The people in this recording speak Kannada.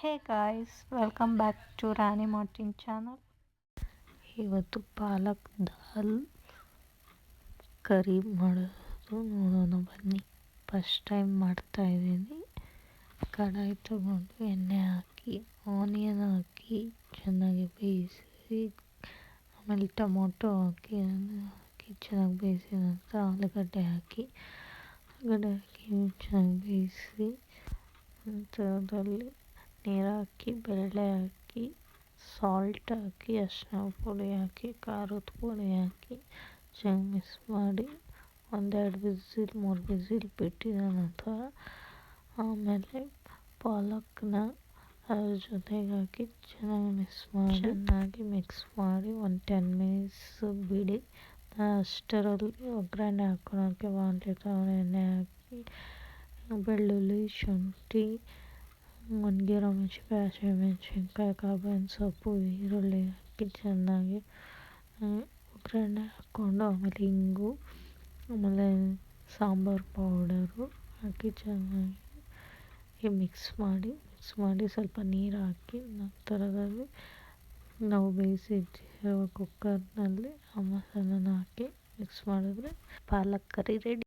Hey guys, welcome back to Rani Martin channel. ಇವತ್ತು ಪಾಲಕ್ ದಾಲ್ ಕರಿ ಮಾಡೋದು ನೋಡೋಣ ಬನ್ನಿ. ಫಸ್ಟ್ ಟೈಮ್ ಮಾಡ್ತಾಯಿದ್ದೀನಿ. ಕಡಾಯಿ ತಗೊಂಡು ಎಣ್ಣೆ ಹಾಕಿ ಆನಿಯನ್ ಹಾಕಿ ಚೆನ್ನಾಗಿ ಬೇಯಿಸಿ, ಆಮೇಲೆ ಟೊಮೊಟೊ ಹಾಕಿ ಚೆನ್ನಾಗಿ ಬೇಯಿಸಿದ ನಂತರ ಆಲೂಗಡ್ಡೆ ಹಾಕಿ ಚೆನ್ನಾಗಿ ಬೇಯಿಸಿ ನಂತರದಲ್ಲಿ ನೀರು ಹಾಕಿ ಬೇಳೆ ಹಾಕಿ ಸಾಲ್ಟ್ ಹಾಕಿ ಅರಿಶಿನ ಪುಡಿ ಹಾಕಿ ಖಾರದ ಪುಡಿ ಹಾಕಿ ಚೆನ್ನಾಗಿ ಮಿಕ್ಸ್ ಮಾಡಿ 1-2 3 ವಿಸಿಲ್ ಬಿಟ್ಟಿದ ನಂತರ ಆಮೇಲೆ ಪಾಲಕ್ನ ಅದ್ರ ಜೊತೆಗೆ ಹಾಕಿ ಚೆನ್ನಾಗಿ ಮಿಕ್ಸ್ ಮಾಡಿ ಒಂದು 10 ಮಿನಿಟ್ಸ್ ಬಿಡಿ. ಅಷ್ಟರಲ್ಲಿ ಒಗ್ಗರಣೆ ಹಾಕೊಳ್ಳೋಕ್ಕೆ ಬಾಣಲೆ ತಗೊಂಡು ಎಣ್ಣೆ ಹಾಕಿ ಬೆಳ್ಳುಳ್ಳಿ, ಶುಂಠಿ, ಒಣಗಿರೋ ಮೆಣಸಿನ್ಕಾಯಿ, ಹಸಿಮೆಣಸಿನ್ಕಾಯಿ, ಕರ್ಬೇವಿನ ಸೊಪ್ಪು, ಈರುಳ್ಳಿ ಹಾಕಿ ಚೆನ್ನಾಗಿ ಒಗ್ಗರಣೆ ಹಾಕ್ಕೊಂಡು ಆಮೇಲೆ ಇಂಗು, ಆಮೇಲೆ ಸಾಂಬಾರು ಪೌಡರು ಹಾಕಿ ಚೆನ್ನಾಗಿ ಮಿಕ್ಸ್ ಮಾಡಿ ಸ್ವಲ್ಪ ನೀರು ಹಾಕಿ ನಂತರದಲ್ಲಿ ನಾವು ಬೇಯಿಸಿಟ್ಟಿರುವ ಕುಕ್ಕರ್ನಲ್ಲಿ ಆ ಮಸಾಲನ ಹಾಕಿ ಮಿಕ್ಸ್ ಮಾಡಿದ್ರೆ ಪಾಲಕ್ ಕರಿ ರೆಡಿ.